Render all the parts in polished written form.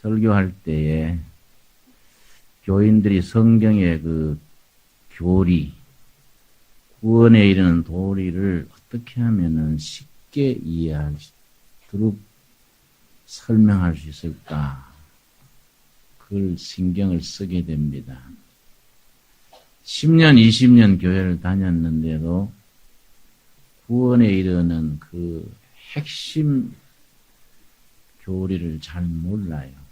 설교할 때에 교인들이 성경의 그 교리, 구원에 이르는 도리를 어떻게 하면은 쉽게 이해하도록 설명할 수 있을까? 그걸 신경을 쓰게 됩니다. 10년, 20년 교회를 다녔는데도 구원에 이르는 그 핵심 교리를 잘 몰라요.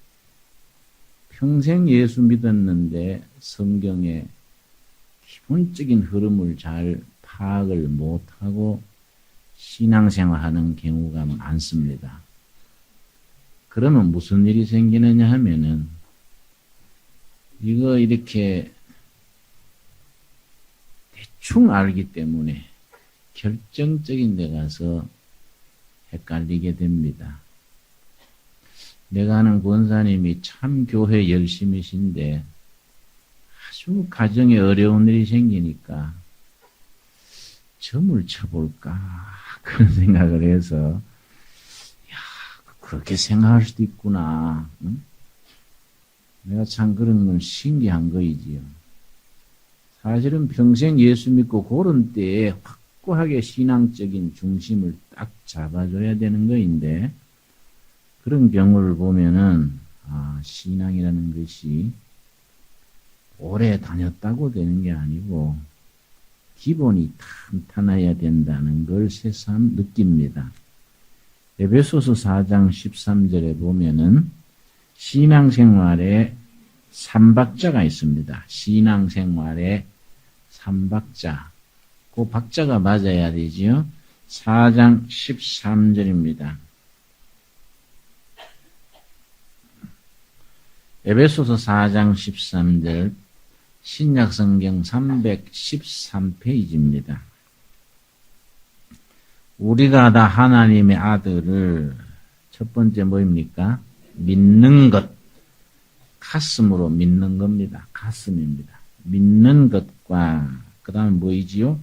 평생 예수 믿었는데 성경의 기본적인 흐름을 잘 파악을 못하고 신앙생활하는 경우가 많습니다. 그러면 무슨 일이 생기느냐 하면은 이거 이렇게 대충 알기 때문에 결정적인 데 가서 헷갈리게 됩니다. 내가 아는 권사님이 참 교회 열심이신데 아주 가정에 어려운 일이 생기니까 점을 쳐볼까 그런 생각을 해서 그렇게 생각할 수도 있구나. 응? 내가 참 그런 건 신기한 거이지요. 사실은 평생 예수 믿고 그런 때에 확고하게 신앙적인 중심을 딱 잡아줘야 되는 거인데 그런 경우를 보면은 신앙이라는 것이 오래 다녔다고 되는 게 아니고 기본이 탄탄해야 된다는 걸 새삼 느낍니다. 에베소서 4장 13절에 보면은 신앙생활에 3박자가 있습니다. 신앙생활에 3박자. 그 박자가 맞아야 되지요. 4장 13절입니다. 에베소서 4장 13절 신약성경 313페이지입니다. 우리가 다 하나님의 아들을 첫 번째 뭐입니까? 믿는 것. 가슴으로 믿는 겁니다. 가슴입니다. 믿는 것과 그 다음에 뭐이지요?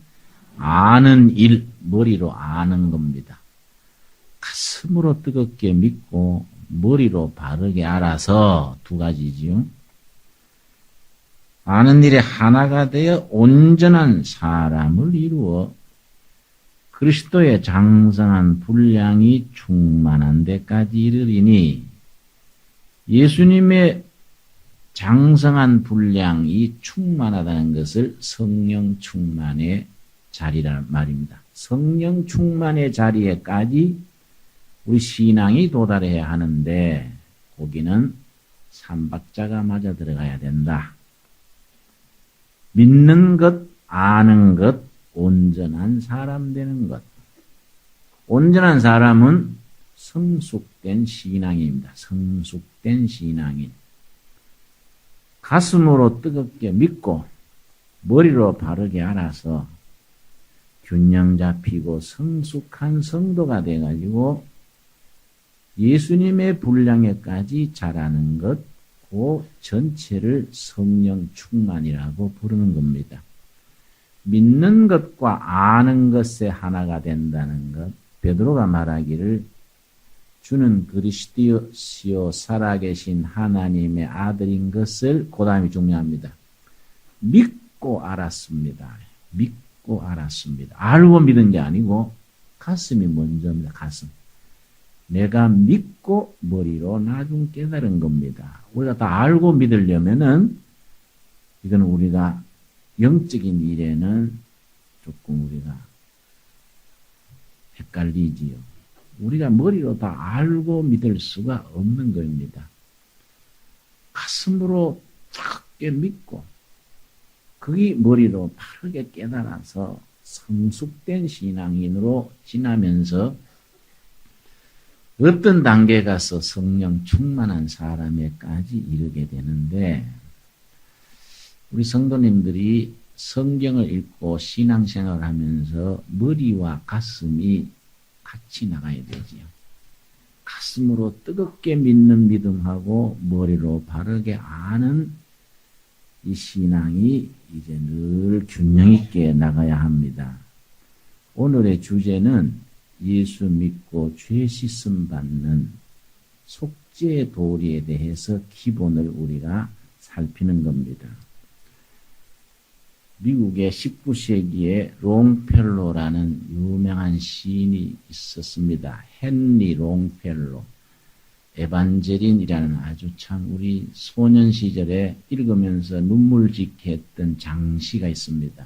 아는 일, 머리로 아는 겁니다. 가슴으로 뜨겁게 믿고 머리로 바르게 알아서 두 가지지요. 아는 일에 하나가 되어 온전한 사람을 이루어 그리스도의 장성한 분량이 충만한 데까지 이르리니 예수님의 장성한 분량이 충만하다는 것을 성령 충만의 자리란 말입니다. 성령 충만의 자리에까지 우리 신앙이 도달해야 하는데 거기는 3박자가 맞아 들어가야 된다. 믿는 것, 아는 것, 온전한 사람 되는 것. 온전한 사람은 성숙된 신앙인입니다. 성숙된 신앙인. 가슴으로 뜨겁게 믿고 머리로 바르게 알아서 균형 잡히고 성숙한 성도가 돼가지고 예수님의 분량에까지 자라는 것, 그 전체를 성령 충만이라고 부르는 겁니다. 믿는 것과 아는 것에 하나가 된다는 것, 베드로가 말하기를 주는 그리스도시요 살아계신 하나님의 아들인 것을 그 다음이 중요합니다. 믿고 알았습니다. 믿고 알았습니다. 알고 믿은 게 아니고 가슴이 먼저입니다. 가슴. 내가 믿고 머리로 나중 깨달은 겁니다. 우리가 다 알고 믿으려면은 이건 우리가 영적인 일에는 조금 우리가 헷갈리지요. 우리가 머리로 다 알고 믿을 수가 없는 겁니다. 가슴으로 차갑게 믿고 그게 머리로 바르게 깨달아서 성숙된 신앙인으로 지나면서 어떤 단계에 가서 성령 충만한 사람에까지 이르게 되는데 우리 성도님들이 성경을 읽고 신앙생활을 하면서 머리와 가슴이 같이 나가야 되지요. 가슴으로 뜨겁게 믿는 믿음하고 머리로 바르게 아는 이 신앙이 이제 늘 균형 있게 나가야 합니다. 오늘의 주제는 예수 믿고 죄 씻음 받는 국제 도리에 대해서 기본을 우리가 살피는 겁니다. 미국의 19세기에 롱펠로라는 유명한 시인이 있었습니다. 헨리 롱펠로. 에반제린이라는 아주 참 우리 소년 시절에 읽으면서 눈물 짓게 했던 장시가 있습니다.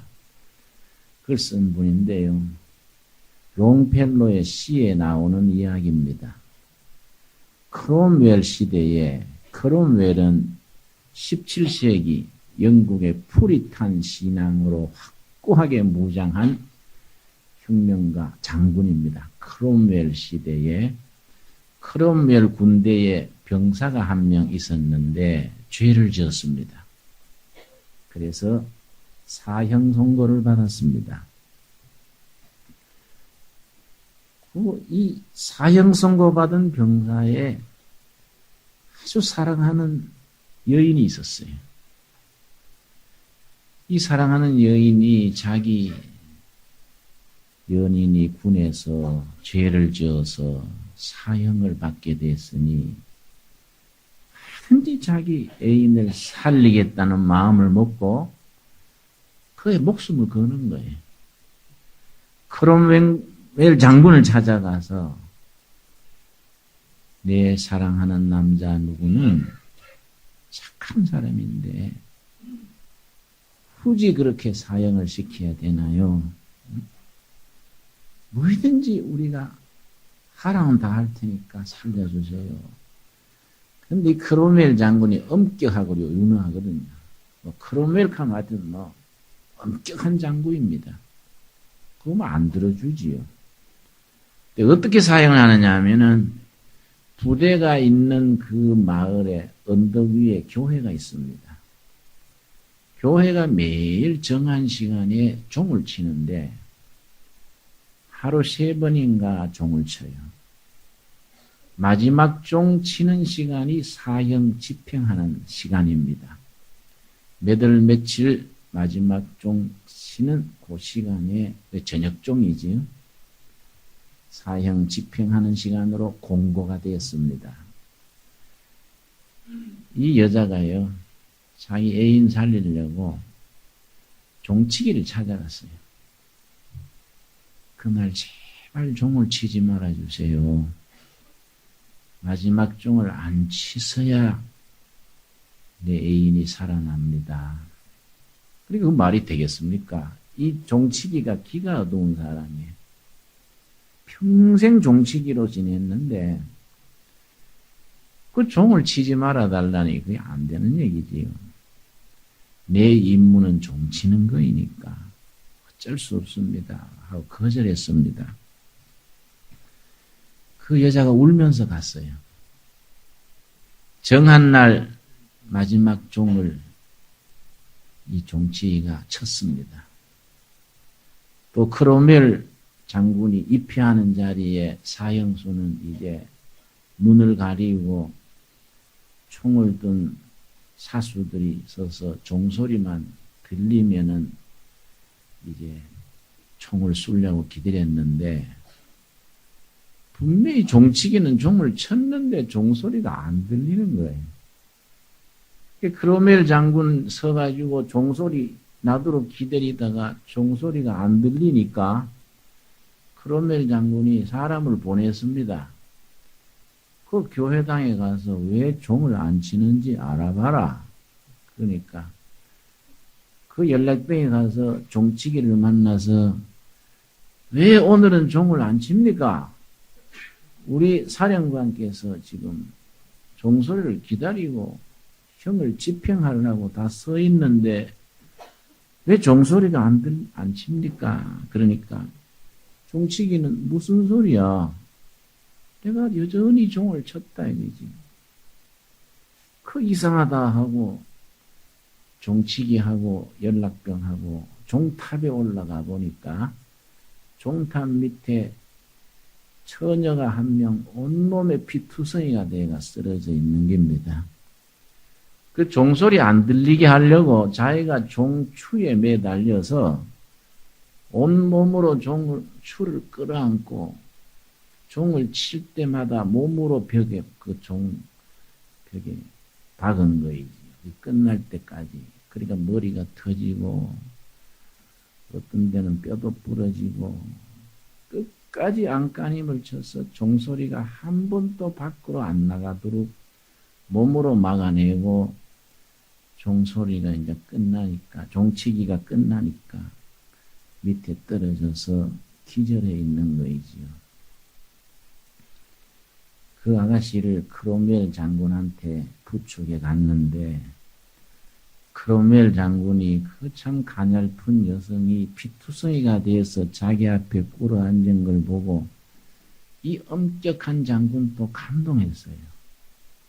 그걸 쓴 분인데요. 롱펠로의 시에 나오는 이야기입니다. 크롬웰 시대에, 크롬웰은 17세기 영국의 프리탄 신앙으로 확고하게 무장한 혁명가 장군입니다. 크롬웰 시대에 크롬웰 군대에 병사가 한 명 있었는데 죄를 지었습니다. 그래서 사형 선고를 받았습니다. 이 사형 선고받은 병사에 아주 사랑하는 여인이 있었어요. 이 사랑하는 여인이 자기 연인이 군에서 죄를 지어서 사형을 받게 됐으니 하든지 자기 애인을 살리겠다는 마음을 먹고 그의 목숨을 거는 거예요. 크롬웰 장군을 찾아가서 내 사랑하는 남자 누구는 착한 사람인데 굳이 그렇게 사형을 시켜야 되나요? 뭐든지 우리가 하라면 다 할 테니까 살려주세요. 근데 이 크롬웰 장군이 엄격하고 유능하거든요. 크롬웰 같은 엄격한 장군입니다. 그러면 안 들어주지요. 어떻게 사형을 하느냐 하면은 부대가 있는 그 마을에 언덕 위에 교회가 있습니다. 교회가 매일 정한 시간에 종을 치는데 하루 3번인가 종을 쳐요. 마지막 종 치는 시간이 사형 집행하는 시간입니다. 몇 월 며칠 마지막 종 치는 그 시간에 저녁 종이지요. 사형 집행하는 시간으로 공고가 되었습니다. 이 여자가요, 자기 애인 살리려고 종치기를 찾아갔어요. 그날 제발 종을 치지 말아주세요. 마지막 종을 안 치서야 내 애인이 살아납니다. 그리고 그 말이 되겠습니까? 이 종치기가 기가 어두운 사람이에요. 평생 종치기로 지냈는데 그 종을 치지 말아달라니 그게 안 되는 얘기지요. 내 임무는 종치는 거이니까 어쩔 수 없습니다 하고 거절했습니다. 그 여자가 울면서 갔어요. 정한 날 마지막 종을 이 종치기가 쳤습니다. 또 크롬웰 장군이 입회하는 자리에 사형수는 이제 눈을 가리고 총을 든 사수들이 서서 종소리만 들리면은 이제 총을 쏘려고 기다렸는데 분명히 종치기는 종을 쳤는데 종소리가 안 들리는 거예요. 크롬웰 장군 서가지고 종소리 나도록 기다리다가 종소리가 안 들리니까 크롬웰 장군이 사람을 보냈습니다. 그 교회당에 가서 왜 종을 안 치는지 알아봐라. 그러니까 그 연락병에 가서 종치기를 만나서 왜 오늘은 종을 안 칩니까? 우리 사령관께서 지금 종소리를 기다리고 형을 집행하려고 다 서 있는데 왜 종소리가 안 칩니까? 그러니까 종치기는 무슨 소리야? 내가 여전히 종을 쳤다 이거지. 그 이상하다 하고 종치기하고 연락병하고 종탑에 올라가 보니까 종탑 밑에 처녀가 한 명 온몸에 피투성이가 돼가 쓰러져 있는 겁니다. 그 종소리 안 들리게 하려고 자기가 종추에 매달려서 온몸으로 추를 끌어안고 종을 칠 때마다 몸으로 벽에 그 종 저게 박은 거이지. 끝날 때까지. 그러니까 머리가 터지고 어떤 데는 뼈도 부러지고 끝까지 안간힘을 쳐서 종소리가 한 번도 밖으로 안 나가도록 몸으로 막아내고 종소리가 이제 끝나니까 종치기가 끝나니까 밑에 떨어져서 기절해 있는 거이지요. 그 아가씨를 크로멜 장군한테 부축해 갔는데 크로멜 장군이 그 참 가냘픈 여성이 피투성이가 돼서 자기 앞에 꿇어앉은 걸 보고 이 엄격한 장군도 감동했어요.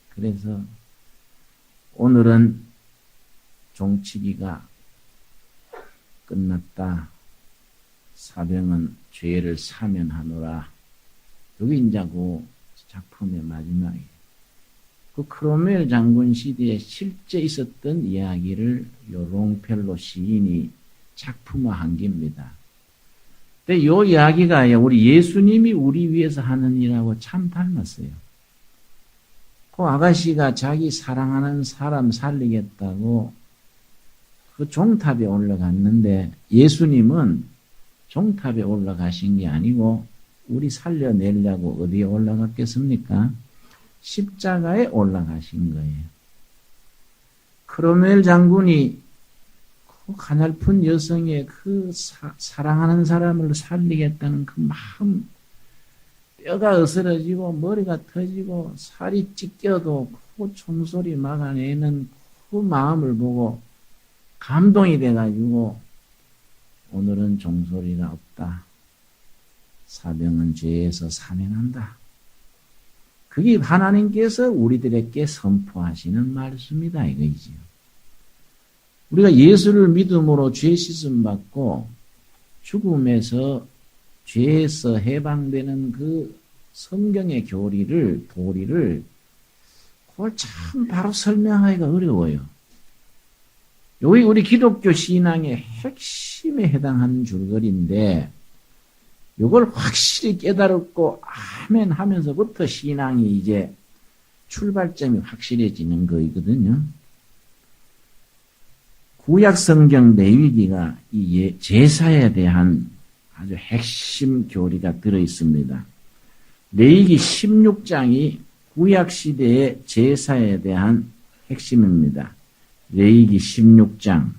그래서 오늘은 종치기가 끝났다. 사병은 죄를 사면하노라. 여기 이제 그 작품의 마지막이에요. 그 크로멜 장군 시대에 실제 있었던 이야기를 요 롱펠로 시인이 작품화한 겁니다. 근데 요 이야기가 우리 예수님이 우리 위해서 하는 일하고 참 닮았어요. 그 아가씨가 자기 사랑하는 사람 살리겠다고 그 종탑에 올라갔는데 예수님은 종탑에 올라가신 게 아니고 우리 살려내려고 어디에 올라갔겠습니까? 십자가에 올라가신 거예요. 크로멜 장군이 그 가냘픈 여성의 그 사랑하는 사람을 살리겠다는 그 마음, 뼈가 으스러지고 머리가 터지고 살이 찢겨도 그 총소리 막아내는 그 마음을 보고 감동이 돼가지고 오늘은 종소리가 없다. 사병은 죄에서 사면한다. 그게 하나님께서 우리들에게 선포하시는 말씀이다 이거이지요. 우리가 예수를 믿음으로 죄 씻음 받고 죽음에서 죄에서 해방되는 그 성경의 도리를 그걸 참 바로 설명하기가 어려워요. 여기 우리 기독교 신앙의 핵심에 해당하는 줄거리인데 이걸 확실히 깨달았고 아멘 하면서부터 신앙이 이제 출발점이 확실해지는 거이거든요. 구약 성경 레위기가 이 제사에 대한 아주 핵심 교리가 들어 있습니다. 레위기 16장이 구약 시대의 제사에 대한 핵심입니다. 레위기 16장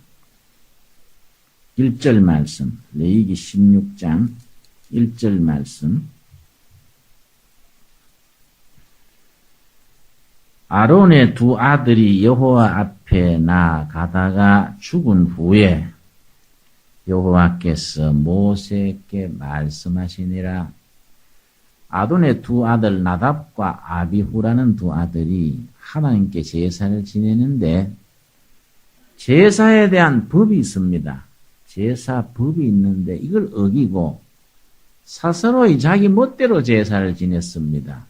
1절 말씀, 레위기 16장 1절 말씀. 아론의 두 아들이 여호와 앞에 나아가다가 죽은 후에 여호와께서 모세에게 말씀하시니라. 아론의 두 아들 나답과 아비후라는 두 아들이 하나님께 제사를 지내는데 제사에 대한 법이 있습니다. 제사 법이 있는데 이걸 어기고 스스로의 자기 멋대로 제사를 지냈습니다.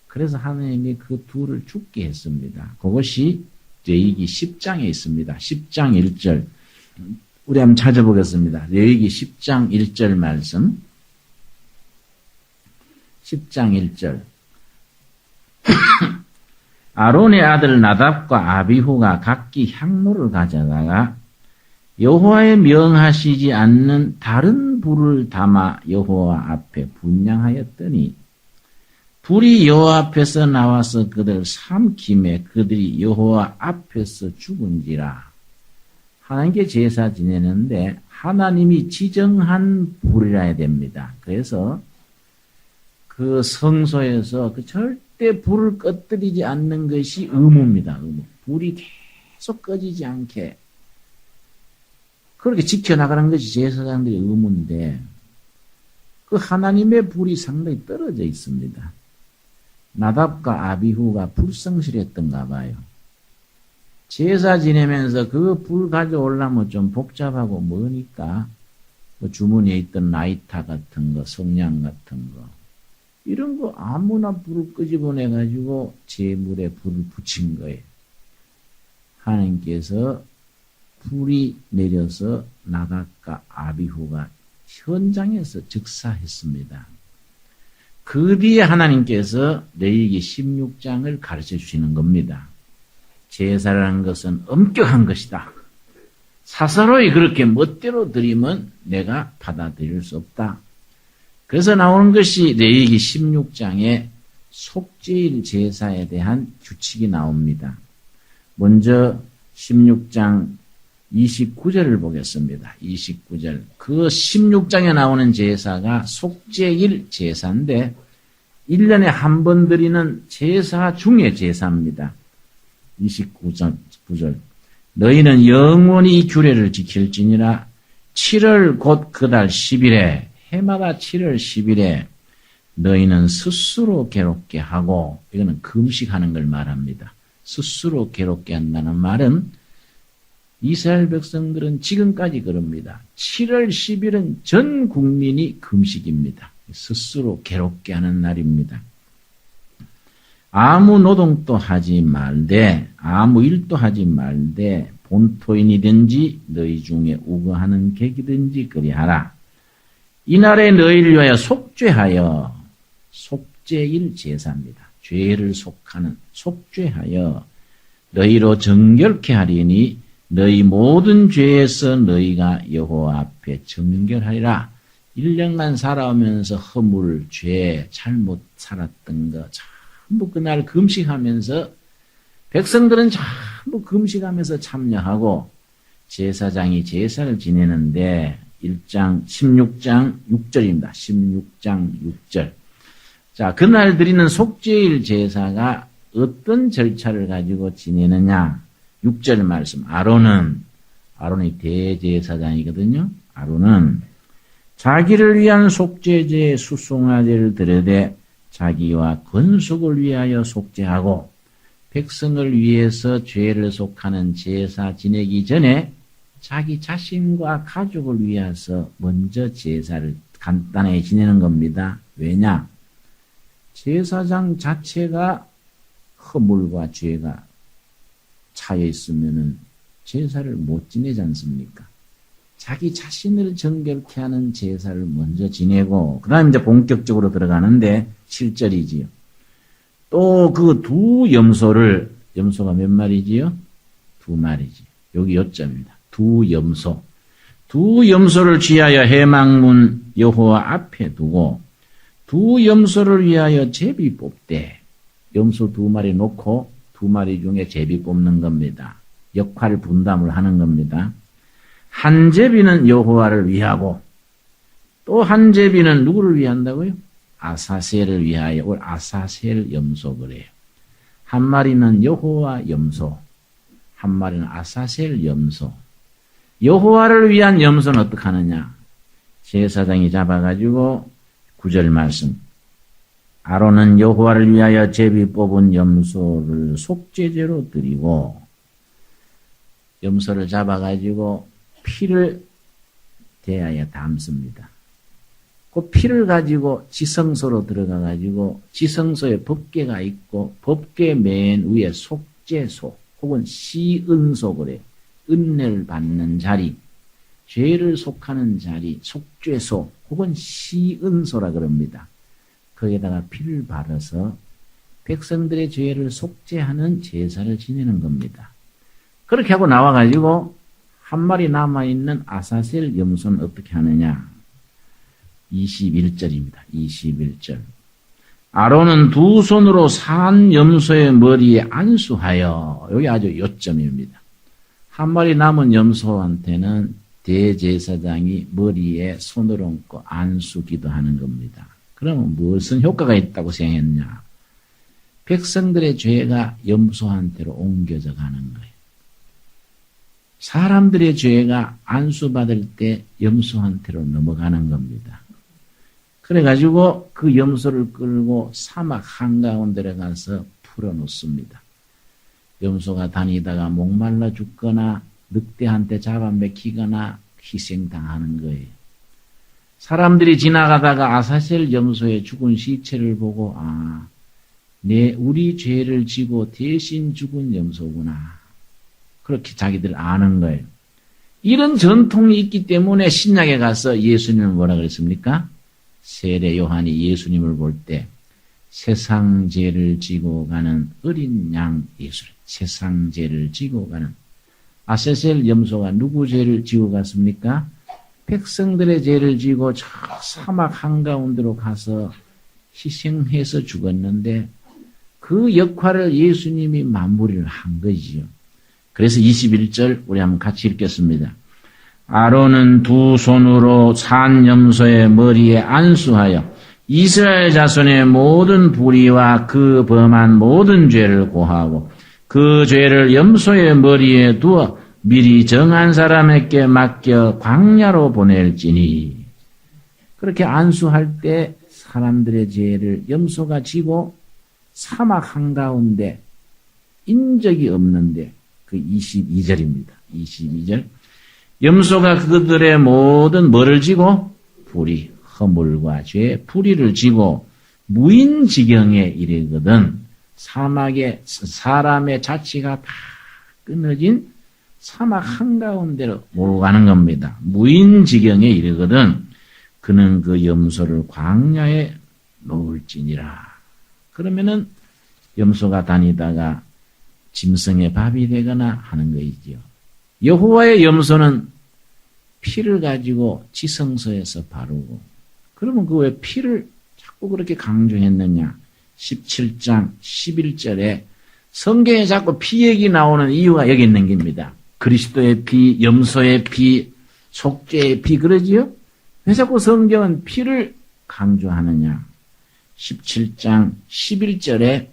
그래서 하나님이 그 둘을 죽게 했습니다. 그것이 레위기 10장에 있습니다. 10장 1절. 우리 한번 찾아보겠습니다. 레위기 10장 1절 말씀. 10장 1절. 아론의 아들 나답과 아비후가 각기 향로를 가져다가 여호와의 명하시지 않는 다른 불을 담아 여호와 앞에 분향하였더니 불이 여호와 앞에서 나와서 그들 삼킴에 그들이 여호와 앞에서 죽은지라. 하나님께 제사 지내는데 하나님이 지정한 불이라 해야 됩니다. 그래서 그 성소에서 그 절대 불을 꺼뜨리지 않는 것이 의무입니다. 의무. 불이 계속 꺼지지 않게 그렇게 지켜나가는 것이 제사장들의 의무인데 그 하나님의 불이 상당히 떨어져 있습니다. 나답과 아비후가 불성실했던가 봐요. 제사 지내면서 그 불 가져오려면 좀 복잡하고 머니까 뭐 주머니에 있던 라이터 같은 거, 성냥 같은 거 이런 거 아무나 불을 끄집어내가지고 제물에 불을 붙인 거예요. 하나님께서 불이 내려서 나답과 아비후가 현장에서 즉사했습니다. 그 뒤에 하나님께서 레위기 16장을 가르쳐 주시는 겁니다. 제사라는 것은 엄격한 것이다. 사사로이 그렇게 멋대로 드리면 내가 받아들일 수 없다. 그래서 나오는 것이 레위기 16장에 속죄일 제사에 대한 규칙이 나옵니다. 먼저 16장 29절을 보겠습니다. 29절. 그 16장에 나오는 제사가 속죄일 제사인데 1년에 한 번 드리는 제사 중의 제사입니다. 29절. 너희는 영원히 이 규례를 지킬지니라. 7월 곧 그달 10일에 해마다 7월 10일에 너희는 스스로 괴롭게 하고, 이거는 금식하는 걸 말합니다. 스스로 괴롭게 한다는 말은 이스라엘 백성들은 지금까지 그럽니다. 7월 10일은 전 국민이 금식입니다. 스스로 괴롭게 하는 날입니다. 아무 노동도 하지 말되 아무 일도 하지 말되 본토인이든지 너희 중에 우거하는 객이든지 그리하라. 이날에 너희를 위하여 속죄하여, 속죄일 제사입니다. 죄를 속하는, 속죄하여 너희로 정결케 하리니 너희 모든 죄에서 너희가 여호와 앞에 정결하리라. 1년간 살아오면서 허물, 죄, 잘못 살았던 거 전부 그날 금식하면서, 백성들은 전부 금식하면서 참여하고 제사장이 제사를 지내는데 16장 6절입니다. 16장 6절. 자, 그날 드리는 속죄일 제사가 어떤 절차를 가지고 지내느냐? 6절 말씀. 아론이 대제사장이거든요. 아론은 자기를 위한 속죄제의 수송아제를 드려되 자기와 권속을 위하여 속죄하고, 백성을 위해서 죄를 속하는 제사 지내기 전에 자기 자신과 가족을 위해서 먼저 제사를 간단하게 지내는 겁니다. 왜냐? 제사장 자체가 허물과 죄가 차여 있으면은 제사를 못 지내지 않습니까? 자기 자신을 정결케 하는 제사를 먼저 지내고, 그 다음에 이제 본격적으로 들어가는데 7절이지요. 또 그 두 염소를, 염소가 몇 마리지요? 2마리지. 여기 요점입니다. 두 염소를 취하여 해망문 여호와 앞에 두고 두 염소를 위하여 제비 뽑되, 염소 2마리 놓고 2마리 중에 제비 뽑는 겁니다. 역할 분담을 하는 겁니다. 한 제비는 여호와를 위하고 또 한 제비는 누구를 위한다고요? 아사셀을 위하여. 아사셀 염소 그래요. 한 마리는 여호와 염소, 한 마리는 아사셀 염소. 여호와를 위한 염소는 어떻게 하느냐? 제사장이 잡아가지고 9절 말씀. 아론은 여호와를 위하여 제비 뽑은 염소를 속죄제로 드리고, 염소를 잡아가지고 피를 대하여 담습니다. 그 피를 가지고 지성소로 들어가가지고 지성소에 법궤가 있고 법궤 맨 위에 속죄소 혹은 시은소 그래요. 은혜를 받는 자리, 죄를 속하는 자리, 속죄소 혹은 시은소라 그럽니다. 거기에다가 피를 바르서 백성들의 죄를 속죄하는 제사를 지내는 겁니다. 그렇게 하고 나와가지고 한 마리 남아있는 아사셀 염소는 어떻게 하느냐? 21절입니다. 21절. 아론은 두 손으로 산 염소의 머리에 안수하여, 여기 아주 요점입니다. 한 마리 남은 염소한테는 대제사장이 머리에 손을 얹고 안수 기도하는 겁니다. 그러면 무슨 효과가 있다고 생각했냐? 백성들의 죄가 염소한테로 옮겨져 가는 거예요. 사람들의 죄가 안수받을 때 염소한테로 넘어가는 겁니다. 그래가지고 그 염소를 끌고 사막 한가운데에 가서 풀어놓습니다. 염소가 다니다가 목말라 죽거나 늑대한테 잡아먹히거나 희생당하는 거예요. 사람들이 지나가다가 아사셀 염소의 죽은 시체를 보고 우리 죄를 지고 대신 죽은 염소구나. 그렇게 자기들 아는 거예요. 이런 전통이 있기 때문에 신약에 가서 예수님은 뭐라 그랬습니까? 세례 요한이 예수님을 볼 때 세상 죄를 지고 가는 어린 양 예수, 세상 죄를 지고 가는 아세셀 염소가 누구 죄를 지고 갔습니까? 백성들의 죄를 지고 저 사막 한가운데로 가서 희생해서 죽었는데 그 역할을 예수님이 마무리를 한 거지요. 그래서 21절 우리 한번 같이 읽겠습니다. 아론은 두 손으로 산 염소의 머리에 안수하여 이스라엘 자손의 모든 불의와 그 범한 모든 죄를 고하고 그 죄를 염소의 머리에 두어 미리 정한 사람에게 맡겨 광야로 보낼지니. 그렇게 안수할 때 사람들의 죄를 염소가 지고 사막 한가운데 인적이 없는데 그 22절입니다. 22절. 염소가 그들의 모든 뭐를 지고? 불의, 허물과 죄, 불의를 지고 무인지경에 이르거든 사막에 사람의 자취가 다 끊어진 사막 한가운데로 몰고 가는 겁니다. 무인지경에 이르거든 그는 그 염소를 광야에 놓을지니라. 그러면은 염소가 다니다가 짐승의 밥이 되거나 하는 것이지요. 여호와의 염소는 피를 가지고 지성소에서 바르고, 그러면 그 왜 피를 자꾸 그렇게 강조했느냐? 17장 11절에 성경에 자꾸 피 얘기 나오는 이유가 여기 있는 겁니다. 그리스도의 피, 염소의 피, 속죄의 피 그러지요? 왜 자꾸 성경은 피를 강조하느냐? 17장 11절에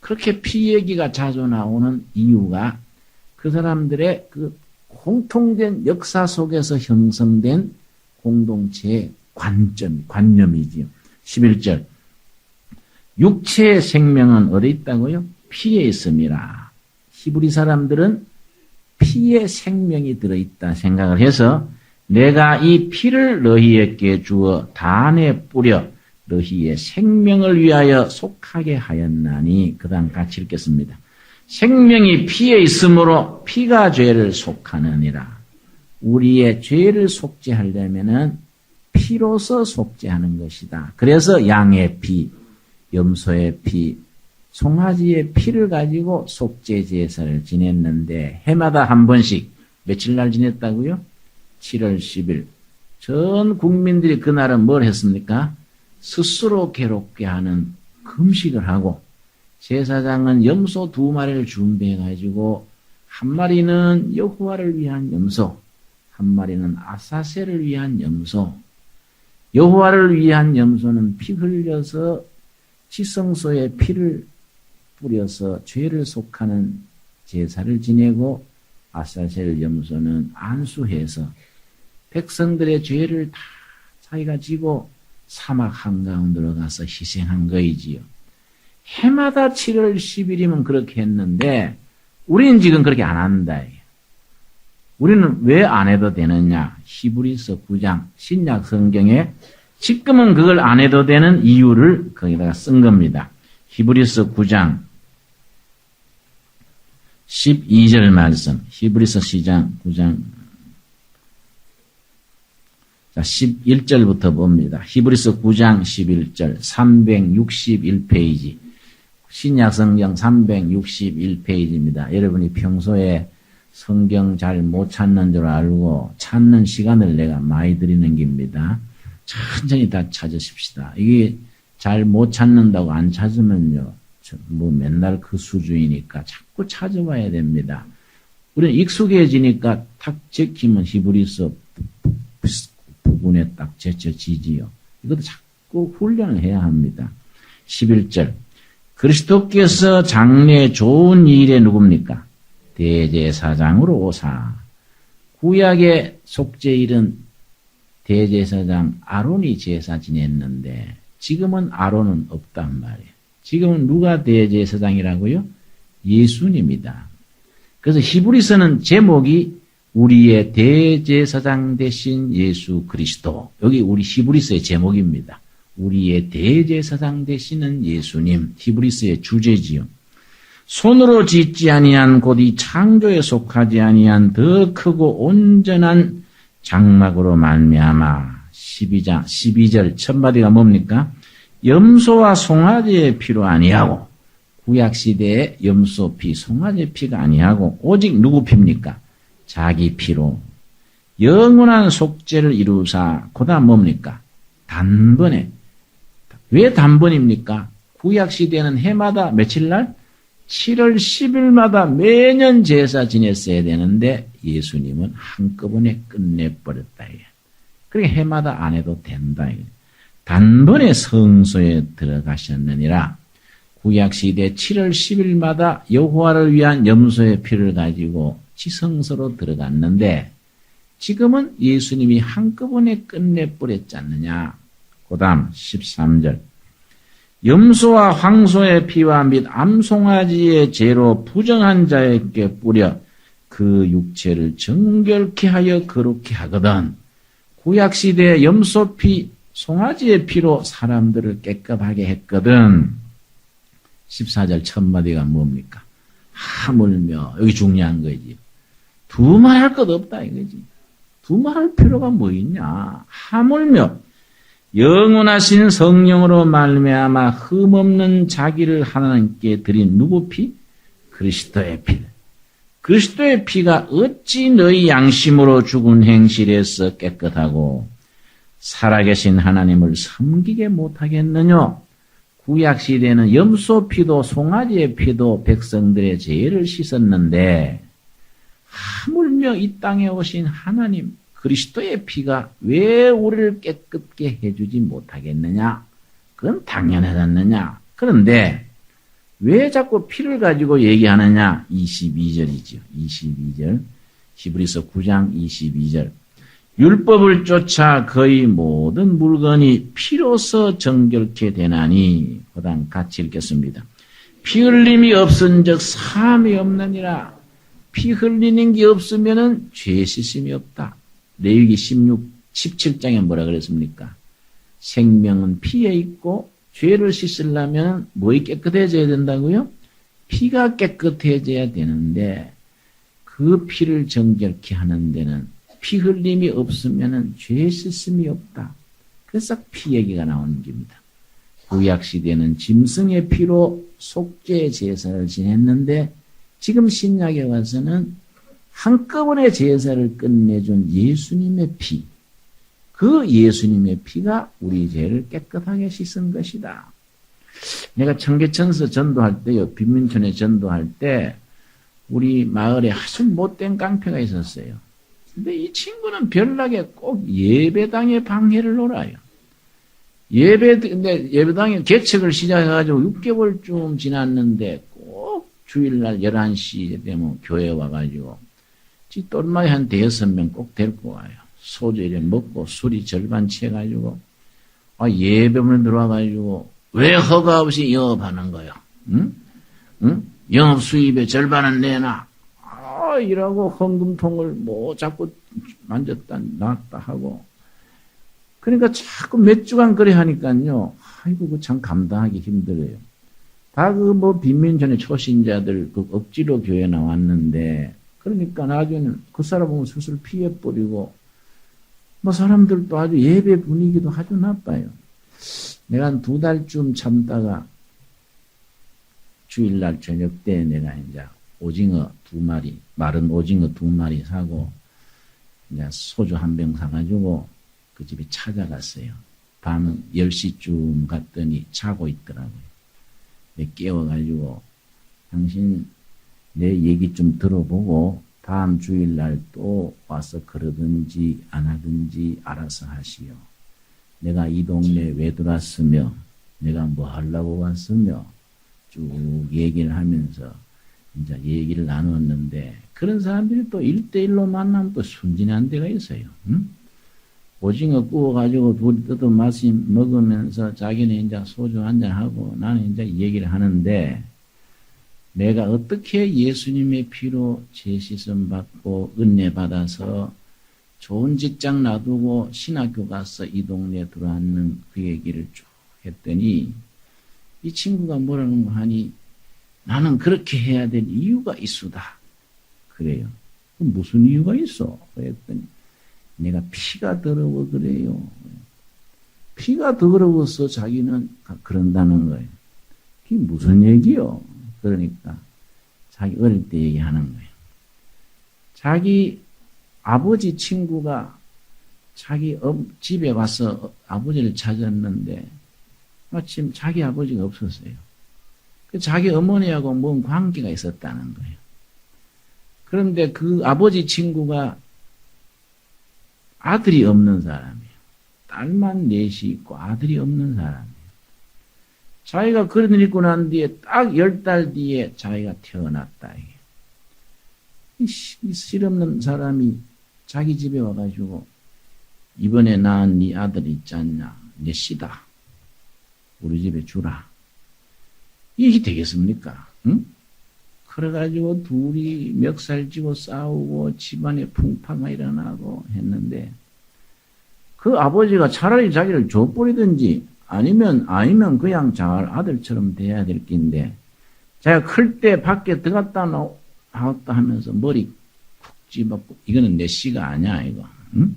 그렇게 피 얘기가 자주 나오는 이유가 그 사람들의 그 공통된 역사 속에서 형성된 공동체의 관념이지요. 11절. 육체의 생명은 어디 있다고요? 피에 있습니다. 히브리 사람들은 피에 생명이 들어있다 생각을 해서 내가 이 피를 너희에게 주어 단에 뿌려 너희의 생명을 위하여 속하게 하였나니. 그 다음 같이 읽겠습니다. 생명이 피에 있으므로 피가 죄를 속하느니라. 우리의 죄를 속죄하려면은 피로서 속죄하는 것이다. 그래서 양의 피, 염소의 피, 송아지의 피를 가지고 속죄 제사를 지냈는데 해마다 한 번씩 며칠 날 지냈다고요? 7월 10일. 전 국민들이 그날은 뭘 했습니까? 스스로 괴롭게 하는 금식을 하고 제사장은 염소 2마리를 준비해가지고 한 마리는 여호와를 위한 염소, 한 마리는 아사셀을 위한 염소. 여호와를 위한 염소는 피 흘려서 지성소에 피를 뿌려서 죄를 속하는 제사를 지내고 아사셀 염소는 안수해서 백성들의 죄를 다 자기가 지고 사막 한가운데로 가서 희생한 거이지요. 해마다 7월 10일이면 그렇게 했는데 우리는 지금 그렇게 안 한다. 우리는 왜 안 해도 되느냐? 히브리서 9장 신약 성경에 지금은 그걸 안 해도 되는 이유를 거기다가 쓴 겁니다. 히브리서 9장 12절 말씀. 히브리서 9장 자, 11절부터 봅니다. 히브리서 9장 11절 361페이지. 신약성경 361페이지입니다. 여러분이 평소에 성경 잘 못 찾는 줄 알고 찾는 시간을 내가 많이 드리는 겁니다. 천천히 다 찾으십시다. 이게 잘 못 찾는다고 안 찾으면요, 뭐 맨날 그 수준이니까 자꾸 찾아봐야 됩니다. 우리는 익숙해지니까 탁 제키면 히브리서 부분에 딱 제쳐지지요. 이것도 자꾸 훈련을 해야 합니다. 11절. 그리스도께서 장래 좋은 일에 누굽니까? 대제사장으로 오사. 구약의 속죄일은 대제사장 아론이 제사 지냈는데 지금은 아론은 없단 말이에요. 지금은 누가 대제사장이라고요? 예수님이다. 그래서 히브리서는 제목이 우리의 대제사장 되신 예수 그리스도. 여기 우리 히브리서의 제목입니다. 우리의 대제사장 되시는 예수님. 히브리서의 주제지요. 손으로 짓지 아니한 곧 이 창조에 속하지 아니한 더 크고 온전한 장막으로 말미암아 12절 첫 마디가 뭡니까? 염소와 송아지의 피로 아니하고 구약시대의 염소 피, 송아지 피가 아니하고 오직 누구 피입니까? 자기 피로 영원한 속죄를 이루사. 그 다음 뭡니까? 단번에. 왜 단번입니까? 구약시대는 해마다 며칠날? 7월 10일마다 매년 제사 지냈어야 되는데 예수님은 한꺼번에 끝내버렸다. 그러니까 해마다 안 해도 된다. 단번에 성소에 들어가셨느니라. 구약시대 7월 10일마다 여호와를 위한 염소의 피를 가지고 지성소로 들어갔는데 지금은 예수님이 한꺼번에 끝내버렸지 않느냐. 그 다음 13절. 염소와 황소의 피와 및 암송아지의 죄로 부정한 자에게 뿌려 그 육체를 정결케 하여 거룩케 하거든. 구약시대의 염소피, 송아지의 피로 사람들을 깨끗하게 했거든. 14절 첫 마디가 뭡니까? 하물며, 여기 중요한 거지. 두말할 것 없다 이거지. 두말할 필요가 뭐 있냐. 하물며 영원하신 성령으로 말미암아 흠없는 자기를 하나님께 드린 누구 피? 그리스도의 피. 그리스도의 피가 어찌 너희 양심으로 죽은 행실에서 깨끗하고 살아계신 하나님을 섬기게 못하겠느냐. 구약시대에는 염소 피도 송아지의 피도 백성들의 죄를 씻었는데 하물며 이 땅에 오신 하나님 그리스도의 피가 왜 우리를 깨끗게 해주지 못하겠느냐? 그건 당연하잖느냐? 그런데 왜 자꾸 피를 가지고 얘기하느냐? 22절이죠. 22절. 히브리서 9장 22절. 율법을 쫓아 거의 모든 물건이 피로서 정결케 되나니. 그 다음 같이 읽겠습니다. 피 흘림이 없은즉 사함이 없느니라. 피 흘리는 게 없으면은 죄 씻음이 없다. 레위기 17장에 뭐라 그랬습니까? 생명은 피에 있고 죄를 씻으려면 뭐에 깨끗해져야 된다고요? 피가 깨끗해져야 되는데 그 피를 정결케 하는 데는 피 흘림이 없으면 죄 씻음이 없다. 그래서 피 얘기가 나오는 겁니다. 구약시대는 짐승의 피로 속죄 제사를 지냈는데 지금 신약에 와서는 한꺼번에 제사를 끝내준 예수님의 피, 그 예수님의 피가 우리 죄를 깨끗하게 씻은 것이다. 내가 청계천서 전도할 때요, 빈민촌에 전도할 때 우리 마을에 아주 못된 깡패가 있었어요. 근데 이 친구는 별나게 꼭 예배당에 방해를 놀아요. 근데 예배당에 개척을 시작해가지고 6개월쯤 지났는데 꼭 주일날 11시 되면 교회 와가지고 똘마이 한 5명 꼭 데리고 와요. 소주 이래 먹고 술이 절반 취해가지고 예배문에 들어와가지고 왜 허가 없이 영업하는 거요? 응? 응? 영업 수입의 절반은 내놔. 이라고 헌금통을 뭐 자꾸 만졌다 놨다 하고. 그러니까 자꾸 몇 주간 그래 하니까요. 아이고, 그 참 감당하기 힘들어요. 다 그 뭐 빈민촌의 초신자들 그 억지로 교회 나왔는데, 그러니까 나중에는 그 사람 보면 슬슬 피해버리고, 뭐 사람들도 아주 예배 분위기도 아주 나빠요. 내가 한 2달쯤 참다가 주일날 저녁 때 내가 이제 오징어 2마리, 마른 오징어 2마리 사고, 이제 소주 한 병 사가지고 그 집에 찾아갔어요. 밤 10시쯤 갔더니 자고 있더라고요. 깨워가지고, 당신 내 얘기 좀 들어보고 다음 주일날 또 와서 그러든지 안 하든지 알아서 하시오. 내가 이 동네 왜 들어왔으며 내가 뭐 하려고 왔으며 쭉 얘기를 하면서 이제 얘기를 나눴는데, 그런 사람들이 또 1대1로 만나면 또 순진한 데가 있어요. 응? 오징어 구워가지고 둘이 뜯어 먹으면서 자기는 이제 소주 한잔하고 나는 이제 얘기를 하는데, 내가 어떻게 예수님의 피로 죄 씻음 받고 은혜 받아서 좋은 직장 놔두고 신학교 가서 이 동네에 들어왔는 그 얘기를 쭉 했더니, 이 친구가 뭐라는 거 하니, 나는 그렇게 해야 될 이유가 있수다. 그래요. 그럼 무슨 이유가 있어? 그랬더니, 내가 피가 더러워 그래요. 피가 더러워서 자기는 그런다는 거예요. 그게 무슨 얘기요? 그러니까 자기 어릴 때 얘기하는 거예요. 자기 아버지 친구가 자기 집에 와서 아버지를 찾았는데 마침 자기 아버지가 없었어요. 자기 어머니하고 뭔 관계가 있었다는 거예요. 그런데 그 아버지 친구가 아들이 없는 사람이에요. 딸만 넷이 있고 아들이 없는 사람이에요. 자기가 그런 일 있고 난 뒤에 딱 10달 뒤에 자기가 태어났다. 이 실없는 사람이 자기 집에 와가지고 이번에 낳은 네 아들 있지 않냐? 내 씨다. 우리 집에 주라. 이게 되겠습니까? 응? 그래가지고 둘이 멱살지고 싸우고 집안에 풍파가 일어나고 했는데 그 아버지가 차라리 자기를 줘버리든지 아니면 그냥 잘 아들처럼 돼야 될 낀데 자기가 클 때 밖에 들어갔다 나왔다 하면서 머리 쿡 집었고 이거는 내 씨가 아니야 이거. 응?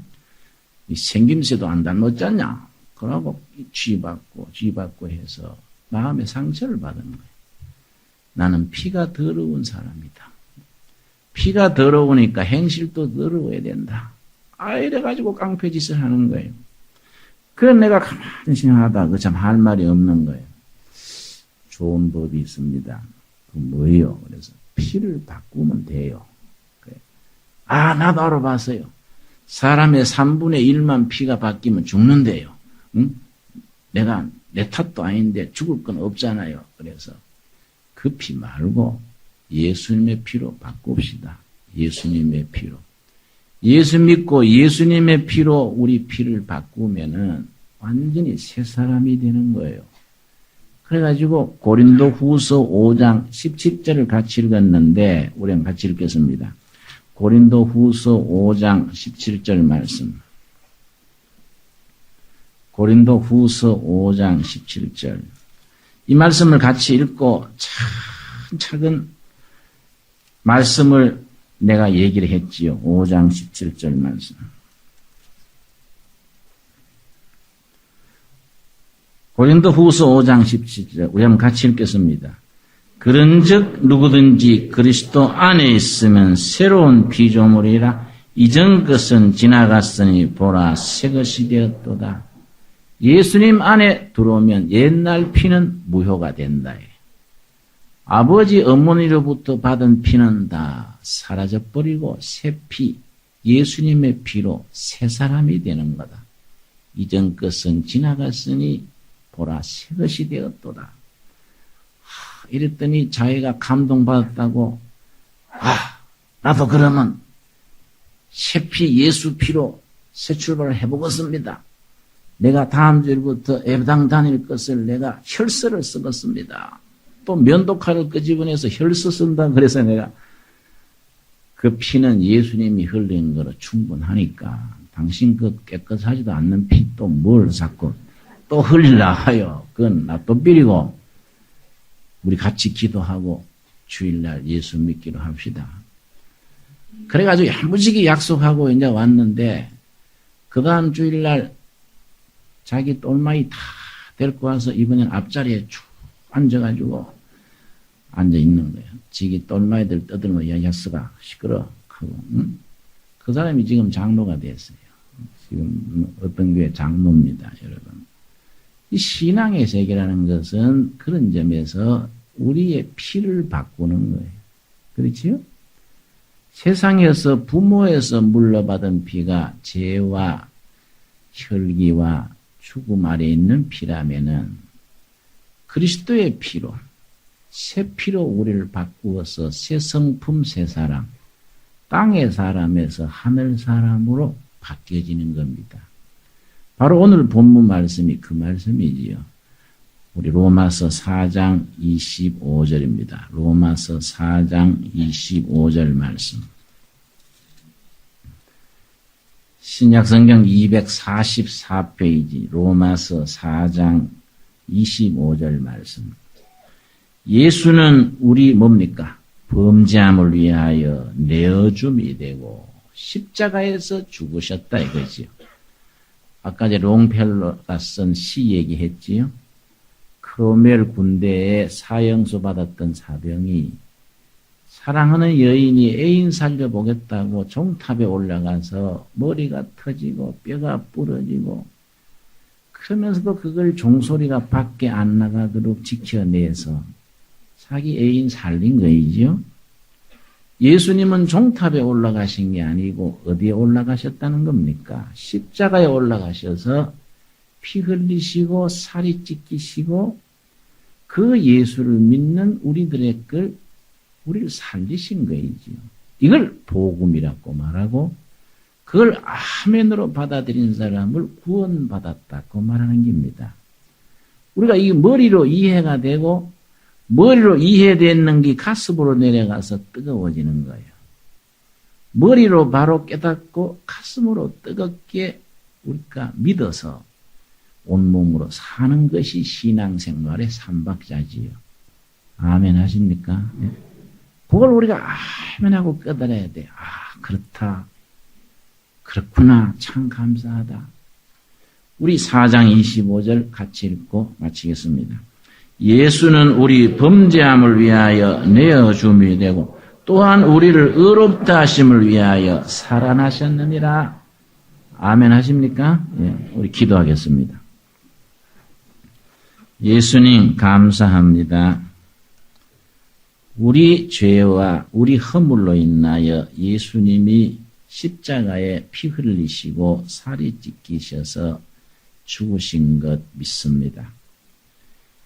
이 생김새도 안 닮았잖냐. 그러고 쥐받고 해서 마음의 상처를 받은 거예요. 나는 피가 더러운 사람이다. 피가 더러우니까 행실도 더러워야 된다. 이래가지고 깡패짓을 하는 거예요. 그래서 내가 가만히 생각하다 그 참 할 말이 없는 거예요. 좋은 법이 있습니다. 그 뭐예요? 그래서 피를 바꾸면 돼요. 그래. 나도 알아봤어요. 사람의 3분의 1만 피가 바뀌면 죽는데요. 응? 내가 내 탓도 아닌데 죽을 건 없잖아요. 그래서 그 피 말고 예수님의 피로 바꿉시다. 예수님의 피로. 예수 믿고 예수님의 피로 우리 피를 바꾸면은 완전히 새 사람이 되는 거예요. 그래가지고 고린도 후서 5장 17절을 같이 읽었는데 우리는 같이 읽겠습니다. 고린도 후서 5장 17절 말씀. 고린도 후서 5장 17절. 이 말씀을 같이 읽고 차근차근 말씀을 내가 얘기를 했지요. 5장 17절 말씀. 고린도 후서 5장 17절. 우리 한번 같이 읽겠습니다. 그런즉 누구든지 그리스도 안에 있으면 새로운 피조물이라 이전 것은 지나갔으니 보라 새 것이 되었도다. 예수님 안에 들어오면 옛날 피는 무효가 된다. 아버지 어머니로부터 받은 피는 다 사라져버리고 새 피, 예수님의 피로 새 사람이 되는 거다. 이전 것은 지나갔으니 보라 새 것이 되었도다. 이랬더니 자기가 감동받았다고 나도 그러면 새 피 예수 피로 새 출발을 해보겠습니다. 내가 다음 주부터 예배당 다닐 것을 내가 혈서를 쓰겠습니다. 또 면도칼을 끄집어내서 혈서 쓴다. 그래서 내가 그 피는 예수님이 흘린 거로 충분하니까 당신 그 깨끗하지도 않는 피 또 뭘 자꾸 또 흘리려 하여 그건 나 또 삐리고 우리 같이 기도하고 주일날 예수 믿기로 합시다. 그래가지고 야무지게 약속하고 이제 왔는데 그 다음 주일날 자기 똘마이 다 데리고 와서 이번엔 앞자리에 쭉 앉아가지고 앉아 있는 거예요. 지기 똘마이들 떠들면 야 약수가 시끄러 하고 응? 그 사람이 지금 장로가 됐어요. 지금 어떤 교회 장로입니다, 여러분. 이 신앙의 세계라는 것은 그런 점에서 우리의 피를 바꾸는 거예요. 그렇지요? 세상에서 부모에서 물려받은 피가 죄와 혈기와 죽음 아래 있는 피라면은 그리스도의 피로 새 피로 우리를 바꾸어서 새 성품 새 사람 땅의 사람에서 하늘 사람으로 바뀌어지는 겁니다. 바로 오늘 본문 말씀이 그 말씀이지요. 우리 로마서 4장 25절입니다. 로마서 4장 25절 말씀. 신약성경 244페이지 로마서 4장 25절 말씀. 예수는 우리 뭡니까? 범죄함을 위하여 내어줌이 되고 십자가에서 죽으셨다 이거지요. 아까 롱펠로가 쓴 시 얘기했지요. 크로멜 군대에 사형수 받았던 사병이 사랑하는 여인이 애인 살려보겠다고 종탑에 올라가서 머리가 터지고 뼈가 부러지고 그러면서도 그걸 종소리가 밖에 안 나가도록 지켜내서 자기 애인 살린 거이죠. 예수님은 종탑에 올라가신 게 아니고 어디에 올라가셨다는 겁니까? 십자가에 올라가셔서 피 흘리시고 살이 찢기시고 그 예수를 믿는 우리들의 우리를 살리신 거이지요. 이걸 복음이라고 말하고 그걸 아멘으로 받아들인 사람을 구원받았다고 말하는 겁니다. 우리가 이 머리로 이해가 되고 머리로 이해되는 게 가슴으로 내려가서 뜨거워지는 거예요. 머리로 바로 깨닫고 가슴으로 뜨겁게 우리가 믿어서 온몸으로 사는 것이 신앙생활의 삼박자지요. 아멘 하십니까? 네. 그걸 우리가 아멘하고 깨달아야 돼. 아, 그렇다. 그렇구나. 참 감사하다. 우리 4장 25절 같이 읽고 마치겠습니다. 예수는 우리 범죄함을 위하여 내어줌이 되고 또한 우리를 의롭다 하심을 위하여 살아나셨느니라. 아멘 하십니까? 예, 우리 기도하겠습니다. 예수님 감사합니다. 우리 죄와 우리 허물로 인하여 예수님이 십자가에 피 흘리시고 살이 찢기셔서 죽으신 것 믿습니다.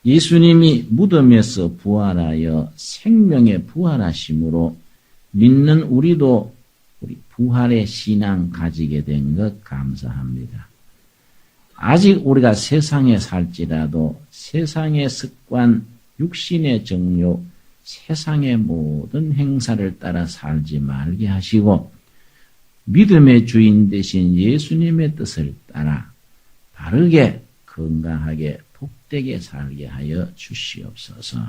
예수님이 무덤에서 부활하여 생명에 부활하심으로 믿는 우리도 우리 부활의 신앙 가지게 된 것 감사합니다. 아직 우리가 세상에 살지라도 세상의 습관, 육신의 정욕, 세상의 모든 행사를 따라 살지 말게 하시고 믿음의 주인 되신 예수님의 뜻을 따라 바르게 건강하게 복되게 살게 하여 주시옵소서.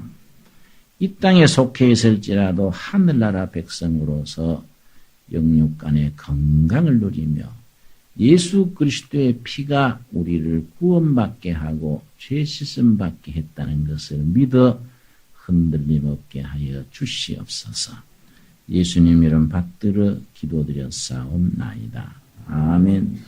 이 땅에 속해 있을지라도 하늘나라 백성으로서 영육간의 건강을 누리며 예수 그리스도의 피가 우리를 구원받게 하고 죄 씻음 받게 했다는 것을 믿어 흔들림 없게 하여 주시옵소서. 예수님 이름 받들어 기도드렸사옵나이다. 아멘.